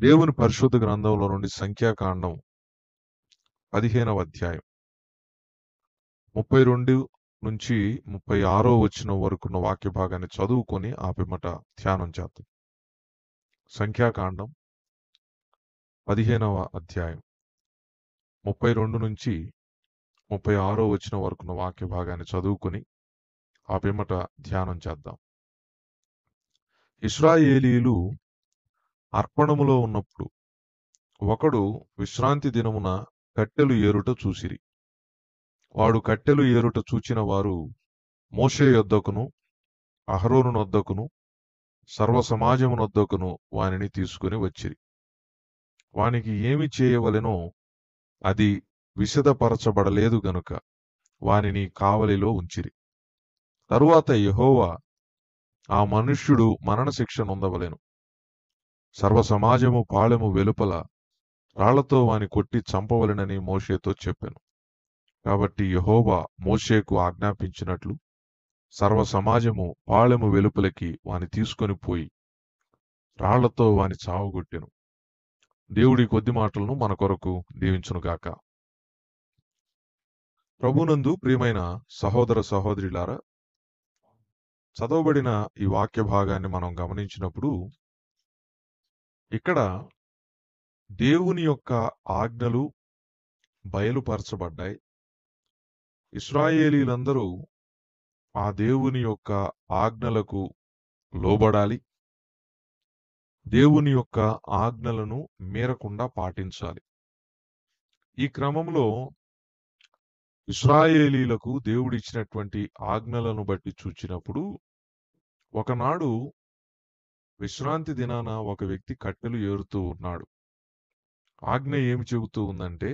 దేవుని పరిశుద్ధ గ్రంథంలో నుండి సంఖ్యాకాండం 15వ అధ్యాయం 32 నుంచి 36 వచనం వరకున్న వాక్య భాగాన్ని చదువుకొని ఆ పిమ్మట ధ్యానం చేద్దాం. సంఖ్యాకాండం 15వ అధ్యాయం 32 నుంచి 36 వచనం వరకున్న వాక్య భాగాన్ని చదువుకొని ఆ పిమ్మట ధ్యానం చేద్దాం. ఇశ్రాయేలీయులు అర్పణములో ఉన్నప్పుడు ఒకడు విశ్రాంతి దినమున కట్టెలు ఏరుట చూసిరి. వాడు కట్టెలు ఏరుట చూచిన వారు మోషే యొద్దకును అహరోను నొద్దకును సర్వ సమాజమునొద్దకును వానిని తీసుకుని వచ్చిరి. వానికి ఏమి చేయవలెనో అది విశదపరచబడలేదు గనుక వానిని కావలిలో ఉంచిరి. తరువాత యెహోవా ఆ మనుష్యుడు మరణశిక్ష నొందవలెను. సర్వ సమాజము పాళెము వెలుపల రాళ్లతో వాని కొట్టి చంపవలెనని మోషేతో చెప్పెను. కాబట్టి యెహోవా మోషేకు ఆజ్ఞాపించినట్లు సర్వ సమాజము పాళెము వెలుపలికి వాని తీసుకొని పోయి రాళ్లతో వాని చావగొట్టెను. దేవుడి కొద్ది మాటలను మన కొరకు దీవించునుగాక. ప్రభునందు ప్రియమైన సహోదర సహోదరులారా, చదవబడిన ఈ వాక్య భాగాన్ని మనం గమనించినప్పుడు ఇక్కడ దేవుని యొక్క ఆజ్ఞలు బయలుపరచబడ్డాయి. ఇశ్రాయేలీలందరూ ఆ దేవుని యొక్క ఆజ్ఞలకు లోబడాలి. దేవుని యొక్క ఆజ్ఞలను మీరకుండా పాటించాలి. ఈ క్రమంలో ఇశ్రాయేలీలకు దేవుడిచ్చినటువంటి ఆజ్ఞలను బట్టి చూచినప్పుడు ఒకనాడు విశ్రాంతి దినాన ఒక వ్యక్తి కట్టెలు ఏరుతూ ఉన్నాడు. ఆజ్ఞ ఏమి చెబుతూ ఉందంటే,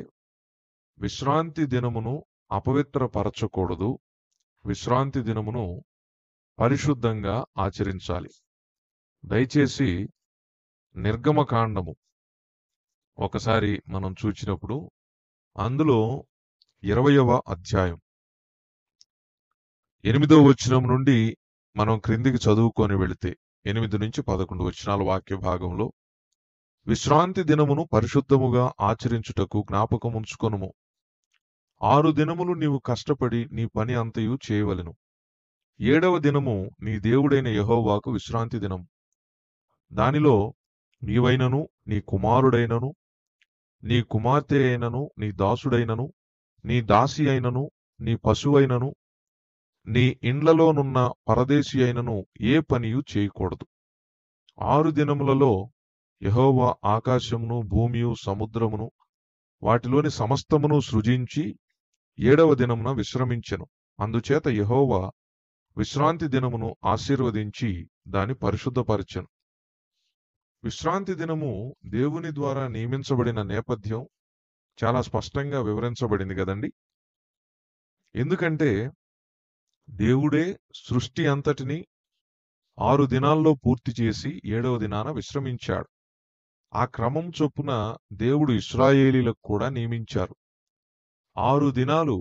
విశ్రాంతి దినమును అపవిత్రపరచకూడదు, విశ్రాంతి దినమును పరిశుద్ధంగా ఆచరించాలి. దయచేసి నిర్గమకాండము ఒకసారి మనం చూచినప్పుడు అందులో 20వ అధ్యాయం 8వ వచనం నుండి మనం క్రిందికి చదువుకొని వెళితే 8 నుంచి 11 వచనాల వాక్య భాగంలో, విశ్రాంతి దినమును పరిశుద్ధముగా ఆచరించుటకు జ్ఞాపకముంచుకొనుము. 6 దినములు నీవు కష్టపడి నీ పని అంతయు చేయవలెను. 7వ దినము నీ దేవుడైన యెహోవాకు విశ్రాంతి దినం. దానిలో నీవైనను నీ కుమారుడైనను నీ కుమార్తె అయినను నీ దాసుడైనను నీ దాసి అయినను నీ పశువైనను నీ ఇండ్లలోనున్న పరదేశి అయినను ఏ పనియు చేయకూడదు. 6 దినములలో యెహోవా ఆకాశమును భూమియు సముద్రమును వాటిలోని సమస్తమును సృజించి 7వ దినమున విశ్రమించెను. అందుచేత యెహోవా విశ్రాంతి దినమును ఆశీర్వదించి దాని పరిశుద్ధపరచెను. విశ్రాంతి దినము దేవుని ద్వారా నియమించబడిన నేపథ్యం చాలా స్పష్టంగా వివరించబడింది కదండి. ఎందుకంటే దేవుడే సృష్టి అంతటిని 6 దినాల్లో పూర్తి చేసి 7వ దినాన విశ్రమించాడు. ఆ క్రమం చొప్పున దేవుడు ఇశ్రాయేలీలకు కూడా నియమించారు. 6 దినాలు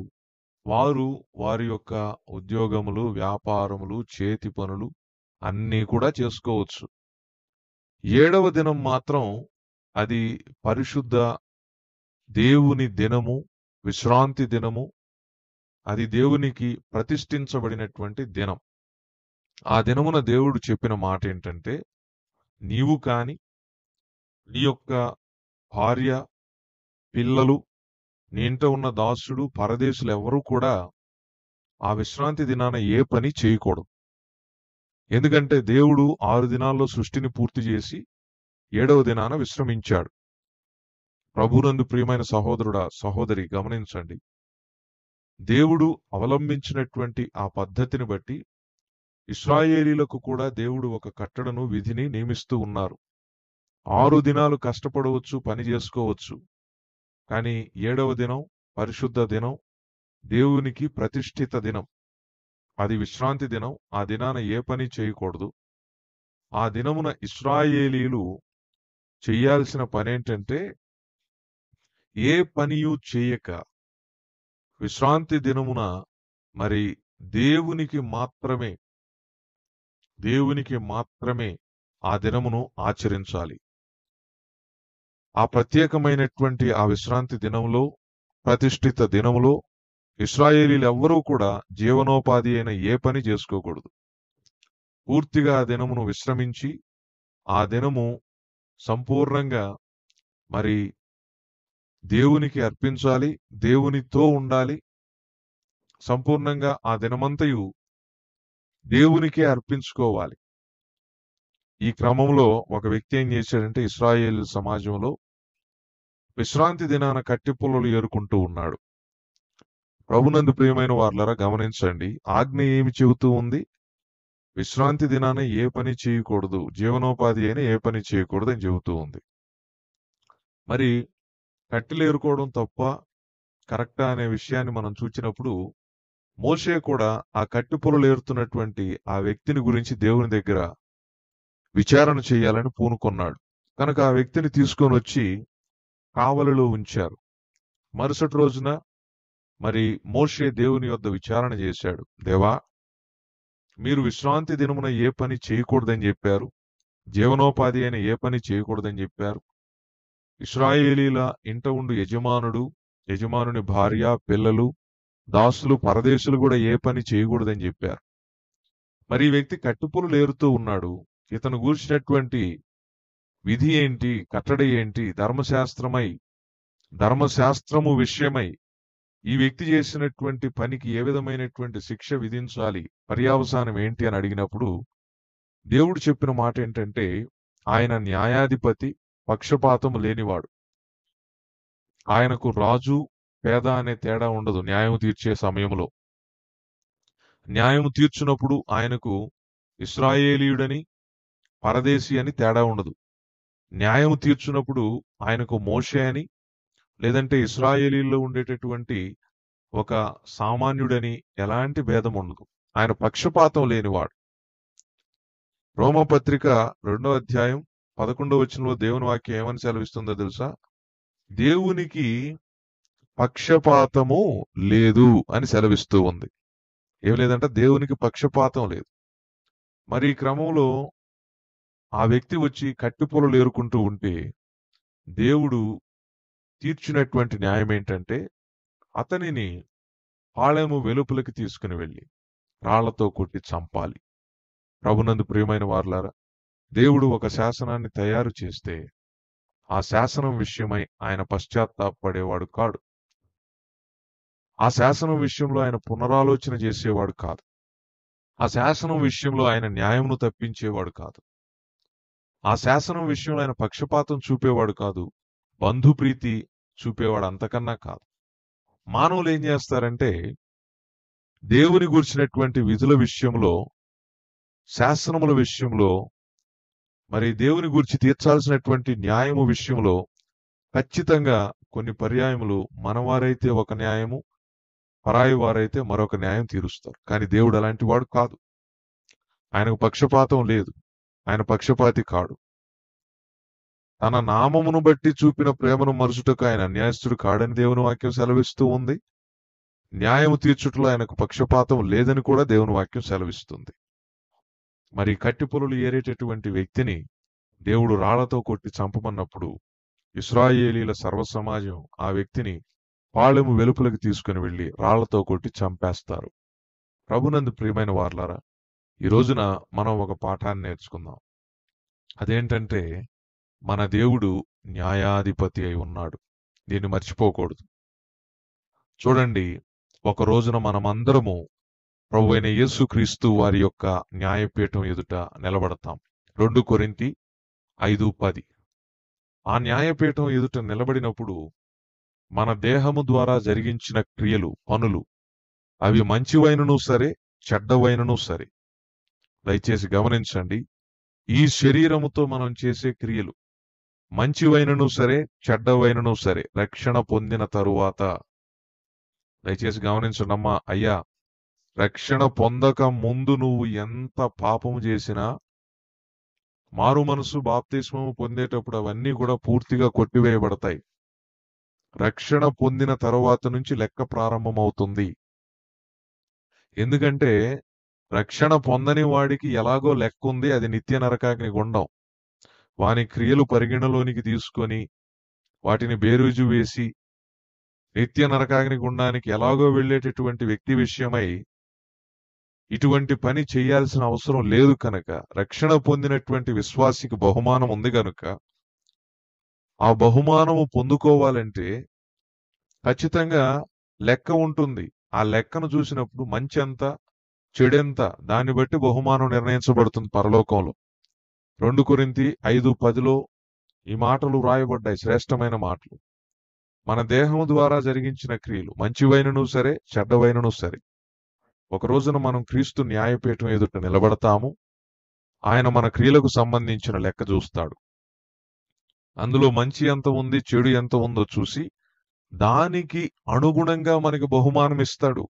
వారు వారి యొక్క ఉద్యోగములు, వ్యాపారములు, చేతి పనులు అన్నీ కూడా చేసుకోవచ్చు. 7వ దినం మాత్రం అది పరిశుద్ధ దేవుని దినము, విశ్రాంతి దినము. అది దేవునికి ప్రతిష్ఠించబడినటువంటి దినం. ఆ దినమున దేవుడు చెప్పిన మాట ఏంటంటే, నీవు కాని నీ యొక్క భార్య, పిల్లలు, నీ ఇంట ఉన్న దాసుడు, పరదేశులు ఎవరూ కూడా ఆ విశ్రాంతి దినాన ఏ పని చేయకూడదు. ఎందుకంటే దేవుడు 6 దినాల్లో సృష్టిని పూర్తి చేసి 7వ దినాన విశ్రమించాడు. ప్రభునందు ప్రియమైన సహోదరుడా, సహోదరి, గమనించండి. దేవుడు అవలంబించినటువంటి ఆ పద్ధతిని బట్టి ఇశ్రాయేలీలకు కూడా దేవుడు ఒక కట్టడను, విధిని నియమిస్తూ ఉన్నారు. 6 దినాలు కష్టపడవచ్చు, పని చేసుకోవచ్చు. కానీ 7వ దినం పరిశుద్ధ దినం, దేవునికి ప్రతిష్ఠిత దినం. అది విశ్రాంతి దినం. ఆ దినాన ఏ పని చేయకూడదు. ఆ దినమున ఇశ్రాయేలీలు చెయ్యాల్సిన పనేంటంటే, ఏ పనియు చేయక విశ్రాంతి దినమున మరి దేవునికి మాత్రమే ఆ దినమును ఆచరించాలి. ఆ ప్రత్యేకమైనటువంటి ఆ విశ్రాంతి దినంలో, ప్రతిష్ఠిత దినంలో ఇశ్రాయేలీలు ఎవ్వరూ కూడా జీవనోపాధి అయిన ఏ పని చేసుకోకూడదు. పూర్తిగా ఆ దినమును విశ్రమించి, ఆ దినము సంపూర్ణంగా మరి దేవునికి అర్పించాలి, దేవునితో ఉండాలి. సంపూర్ణంగా ఆ దినమంతయు దేవునికే అర్పించుకోవాలి. ఈ క్రమంలో ఒక వ్యక్తి ఏం చేశాడంటే ఇశ్రాయేలు సమాజంలో విశ్రాంతి దినాన కట్టెపుల్లలు ఏరుకుంటూ ఉన్నాడు. ప్రభునందు ప్రియమైన వారలారా గమనించండి. ఆజ్ఞ ఏమి చెబుతూ ఉంది? విశ్రాంతి దినాన ఏ పని చేయకూడదు, జీవనోపాధి అయినా ఏ పని చేయకూడదు అని చెబుతూ ఉంది. మరి కట్టెలు ఏరుకోవడం తప్ప, కరెక్టా అనే విషయాన్ని మనం చూచినప్పుడు మోషే కూడా ఆ కట్టెపుల్లలు ఏరుతున్నటువంటి ఆ వ్యక్తిని గురించి దేవుని దగ్గర విచారణ చేయాలని పూనుకున్నాడు. కనుక ఆ వ్యక్తిని తీసుకొని వచ్చి కావలిలో ఉంచారు. మరుసటి రోజున మరి మోషే దేవుని యొద్ద విచారణ చేశాడు. దేవా, మీరు విశ్రాంతి దినమున ఏ పని చేయకూడదని చెప్పారు, జీవనోపాధి అయిన ఏ పని చేయకూడదని చెప్పారు. ఇశ్రాయేలీల ఇంట ఉండు యజమానుడు, యజమానుని భార్య, పిల్లలు, దాసులు, పరదేశులు కూడా ఏ పని చేయకూడదని చెప్పారు. మరి ఈ వ్యక్తి కట్టుపులు ఏరుతూ ఉన్నాడు. ఇతను గూర్చినటువంటి విధి ఏంటి, కట్టడి ఏంటి, ధర్మశాస్త్రము విషయమై ఈ వ్యక్తి చేసినటువంటి పనికి ఏ విధమైనటువంటి శిక్ష విధించాలి, పర్యవసానం ఏంటి అని అడిగినప్పుడు దేవుడు చెప్పిన మాట ఏంటంటే, ఆయన న్యాయాధిపతి, పక్షపాతము లేనివాడు. ఆయనకు రాజు, పేద అనే తేడా ఉండదు. న్యాయం తీర్చే సమయంలో న్యాయం తీర్చున్నప్పుడు ఆయనకు ఇశ్రాయేలీయుడని, పరదేశి అని తేడా ఉండదు. న్యాయం తీర్చున్నప్పుడు ఆయనకు మోషే అని, లేదంటే ఇశ్రాయేలీల్లో ఉండేటటువంటి ఒక సామాన్యుడని ఎలాంటి భేదం ఉండదు. ఆయన పక్షపాతం లేనివాడు. రోమపత్రిక 2వ అధ్యాయం 11వ వచనంలో దేవుని వాక్యం ఏమని సెలవిస్తుందో తెలుసా? దేవునికి పక్షపాతము లేదు అని సెలవిస్తూ ఉంది. ఏం లేదంటే దేవునికి పక్షపాతం లేదు. మరి ఈ క్రమంలో ఆ వ్యక్తి వచ్చి కట్టెపుల్లలు ఏరుకుంటూ ఉంటే దేవుడు తీర్చినటువంటి న్యాయం ఏంటంటే అతనిని పాళెము వెలుపలికి తీసుకుని వెళ్ళి రాళ్లతో కొట్టి చంపాలి. ప్రభునందు ప్రియమైన వారలారా, దేవుడు ఒక శాసనాన్ని తయారు చేస్తే ఆ శాసనం విషయమై ఆయన పశ్చాత్తాపపడేవాడు కాడు. ఆ శాసనం విషయంలో ఆయన పునరాలోచన చేసేవాడు కాదు. ఆ శాసనం విషయంలో ఆయన న్యాయమును తప్పించేవాడు కాదు. ఆ శాసనం విషయంలో ఆయన పక్షపాతం చూపేవాడు కాదు. బంధుప్రీతి చూపేవాడు అంతకన్నా కాదు. మానవులు ఏం చేస్తారంటే దేవుని గురించినటువంటి విధుల విషయంలో, శాసనముల విషయంలో, మరి దేవుని గురించి తీర్చాల్సినటువంటి న్యాయము విషయంలో ఖచ్చితంగా కొన్ని పర్యాయములు మనవారైతే ఒక న్యాయము, పరాయి వారైతే మరొక న్యాయం తీరుస్తారు. కానీ దేవుడు అలాంటి వాడు కాదు. ఆయనకు పక్షపాతం లేదు. ఆయన పక్షపాతి కాడు. తన నామమును బట్టి చూపిన ప్రేమను మరుచుటకు ఆయన అన్యాయస్తుడు కాడని దేవుని వాక్యం సెలవిస్తూ ఉంది. న్యాయము తీర్చుటలో ఆయనకు పక్షపాతం లేదని కూడా దేవుని వాక్యం సెలవిస్తుంది. మరి కట్టెపుల్లలు ఏరేటటువంటి వ్యక్తిని దేవుడు రాళ్లతో కొట్టి చంపమన్నప్పుడు ఇశ్రాయేలీల సర్వసమాజం ఆ వ్యక్తిని పాళెము వెలుపలికి తీసుకుని వెళ్లి రాళ్లతో కొట్టి చంపేస్తారు. ప్రభునందు ప్రియమైన వారలారా, ఈ రోజున మనం ఒక పాఠాన్ని నేర్చుకుందాం. అదేంటంటే మన దేవుడు న్యాయాధిపతి అయి ఉన్నాడు. దీన్ని మర్చిపోకూడదు. చూడండి, ఒక రోజున మనమందరము ప్రభువైన యేసుక్రీస్తు వారి యొక్క న్యాయపీఠం ఎదుట నిలబడతాం. 2 కొరింథీ 5:10. ఆ న్యాయపీఠం ఎదుట నిలబడినప్పుడు మన దేహము ద్వారా జరిగించిన క్రియలు, పనులు, అవి మంచివైనను సరే, చెడ్డవైనను సరే, దయచేసి గమనించండి. ఈ శరీరముతో మనం చేసే క్రియలు మంచివైనను సరే, చెడ్డవైనను సరే, రక్షణ పొందిన తరువాత, దయచేసి గమనించండమ్మా అయ్యా, రక్షణ పొందక ముందు నువ్వు ఎంత పాపము చేసినా మారు మనసు బాప్తిస్మము పొందేటప్పుడు అవన్నీ కూడా పూర్తిగా కొట్టివేయబడతాయి. రక్షణ పొందిన తరువాత నుంచి లెక్క ప్రారంభమవుతుంది. ఎందుకంటే రక్షణ పొందని వాడికి ఎలాగో లెక్క ఉంది, అది నిత్య నరకాగ్ని గుండం. వాని క్రియలు పరిగణలోనికి తీసుకొని వాటిని బేరీజు వేసి నిత్య నరకాగ్ని గుండానికి ఎలాగో వెళ్ళేటటువంటి వ్యక్తి విషయమై ఇటువంటి పని చేయాల్సిన అవసరం లేదు కనుక, రక్షణ పొందినటువంటి విశ్వాసికి బహుమానం ఉంది కనుక, ఆ బహుమానము పొందుకోవాలంటే ఖచ్చితంగా లెక్క ఉంటుంది. ఆ లెక్కను చూసినప్పుడు మంచి ఎంత, చెడెంత, దాన్ని బట్టి బహుమానం నిర్ణయించబడుతుంది పరలోకంలో. 2 కొరింథీ 5:10లో ఈ మాటలు వ్రాయబడ్డాయి, శ్రేష్టమైన మాటలు. మన దేహము ద్వారా జరిగించిన క్రియలు మంచివైనను సరే, చెడ్డవైనను సరే, ఒక రోజున మనం క్రీస్తు న్యాయపీఠం ఎదుట నిలబడతాము. ఆయన మన క్రియలకు సంబంధించిన లెక్క చూస్తాడు. అందులో మంచి ఎంత ఉంది, చెడు ఎంత ఉందో చూసి దానికి అనుగుణంగా మనకి బహుమానం ఇస్తాడు.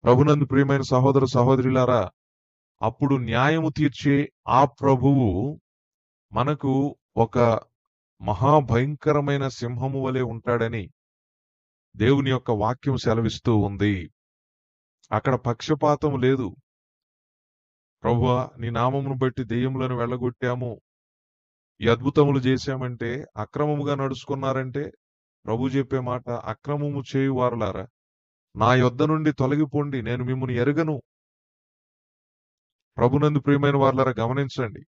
ప్రభునందు ప్రియమైన సహోదర సహోదరులారా, అప్పుడు న్యాయము తీర్చే ఆ ప్రభువు మనకు ఒక మహాభయంకరమైన సింహము వలె ఉంటాడని దేవుని యొక్క వాక్యం సెలవిస్తూ ఉంది. అక్కడ పక్షపాతం లేదు. ప్రభువా, నీ నామమును బట్టి దెయ్యములను వెళ్ళగొట్టాము, ఈ అద్భుతములు చేశామంటే, అక్రమముగా నడుచుకున్నారంటే ప్రభు చెప్పే మాట, అక్రమము చేయు వారలారా, నా యొద్ద నుండి తొలగిపోండి, నేను మిమ్మును ఎరుగను. ప్రభునందు ప్రియమైన వారలారా, గమనించండి.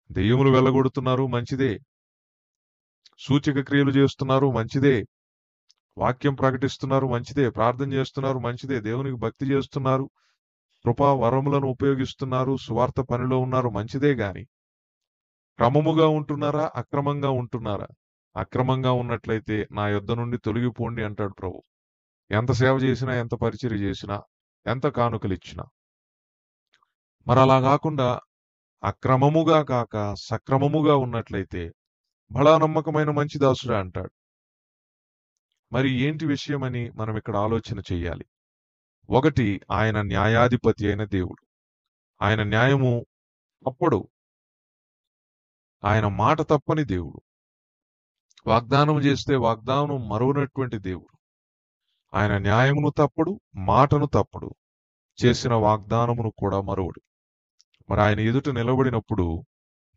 దెయ్యములు వెళ్ళగొడుతున్నారు, మంచిదే. సూచక క్రియలు చేస్తున్నారు, మంచిదే. వాక్యం ప్రకటిస్తున్నారు, మంచిదే. ప్రార్థన చేస్తున్నారు, మంచిదే. దేవునికి భక్తి చేస్తున్నారు, కృపా వరములను ఉపయోగిస్తున్నారు, సువార్త పనిలో ఉన్నారు, మంచిదే. గాని క్రమముగా ఉంటున్నారా, అక్రమంగా ఉంటున్నారా? అక్రమంగా ఉన్నట్లయితే నా యొద్ద నుండి తొలగిపోండి అంటాడు ప్రభు. ఎంత సేవ చేసినా, ఎంత పరిచర్య చేసినా, ఎంత కానుకలు ఇచ్చినా. మరి అలా కాకుండా అక్రమముగా కాక సక్రమముగా ఉన్నట్లయితే బలా నమ్మకమైన మంచి దాసుడా అంటాడు. మరి ఏంటి విషయమని మనం ఇక్కడ ఆలోచన చెయ్యాలి. ఒకటి, ఆయన న్యాయాధిపతి అయిన దేవుడు. ఆయన న్యాయము తప్పడు. ఆయన మాట తప్పని దేవుడు. వాగ్దానం చేస్తే వాగ్దానం మరువనటువంటి దేవుడు. ఆయన న్యాయమును తప్పడు, మాటను తప్పడు, చేసిన వాగ్దానమును కూడా మరువడు. మరి ఆయన ఎదుట నిలబడినప్పుడు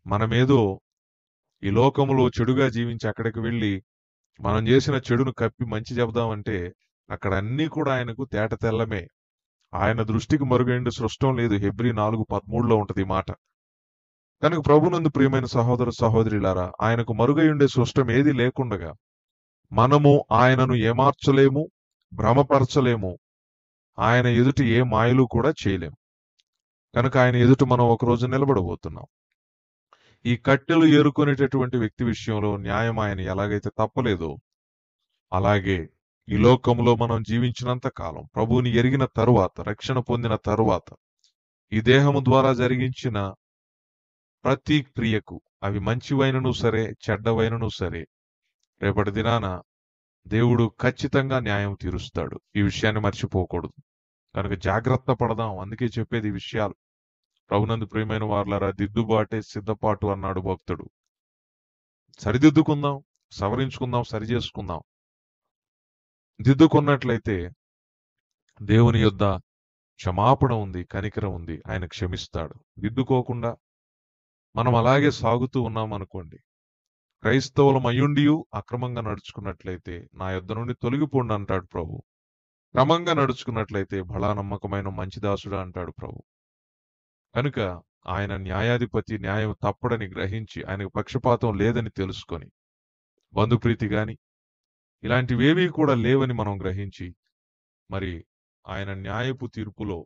మనమేదో ఈ లోకములో చెడుగా జీవించి అక్కడికి వెళ్ళి మనం చేసిన చెడును కప్పి మంచి చెబుదామంటే అక్కడ అన్నీ కూడా ఆయనకు తేట తెల్లమే. ఆయన దృష్టికి మరుగైన సృష్టం లేదు. హెబ్రీ 4:13లో ఉంటది ఈ మాట. కనుక ప్రభునందు ప్రియమైన సహోదర సహోదరులారా, ఆయనకు మరుగై ఉండే సృష్టం ఏది లేకుండగా మనము ఆయనను ఏమార్చలేము, భ్రమపరచలేము. ఆయన ఎదుటి ఏ మాయలు కూడా చేయలేము. కనుక ఆయన ఎదుట మనం ఒక రోజు నిలబడబోతున్నాం. ఈ కట్టెలు ఏరుకునేటటువంటి వ్యక్తి విషయంలో న్యాయం ఆయన ఎలాగైతే తప్పలేదో, అలాగే ఈ లోకంలో మనం జీవించినంత కాలం, ప్రభువుని ఎరిగిన తరువాత, రక్షణ పొందిన తరువాత, ఈ దేహము ద్వారా జరిగించిన ప్రతి క్రియకు, అవి మంచివైనను సరే, చెడ్డవైనను సరే, రేపటి దినాన దేవుడు ఖచ్చితంగా న్యాయం తీరుస్తాడు. ఈ విషయాన్ని మర్చిపోకూడదు. కనుక జాగ్రత్త పడదాం. అందుకే చెప్పేది ఈ విషయాలు. ప్రభునందు ప్రియమైన వారలారా, దిద్దుబాటే సిద్ధపాటు అన్నాడు భక్తుడు. సరిదిద్దుకుందాం, సవరించుకుందాం, సరి చేసుకుందాం. దిద్దుకున్నట్లయితే దేవుని యొద్ద క్షమాపణ ఉంది, కనికరం ఉంది, ఆయన క్షమిస్తాడు. దిద్దుకోకుండా మనం అలాగే సాగుతూ ఉన్నాం అనుకోండి, క్రైస్తవులం అయ్యుండియు అక్రమంగా నడుచుకున్నట్లయితే నా యొద్ద నుండి తొలగిపోండి అంటాడు ప్రభు. క్రమంగా నడుచుకున్నట్లయితే బలా నమ్మకమైన మంచి దాసుడా అంటాడు ప్రభు. కనుక ఆయన న్యాయాధిపతి, న్యాయం తప్పడని గ్రహించి, ఆయనకు పక్షపాతం లేదని తెలుసుకొని, బంధుప్రీతి గాని ఇలాంటివేవీ కూడా లేవని మనం గ్రహించి, మరి ఆయన న్యాయపు తీర్పులో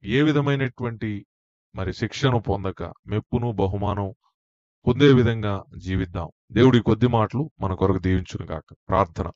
ఏ విధమైనటువంటి మరి శిక్షను పొందక మెప్పును బహుమానం పొందే విధంగా జీవిద్దాం. దేవుడి కొద్ది మాటలు మన కొరకు దీవించును గాక. ప్రార్థన.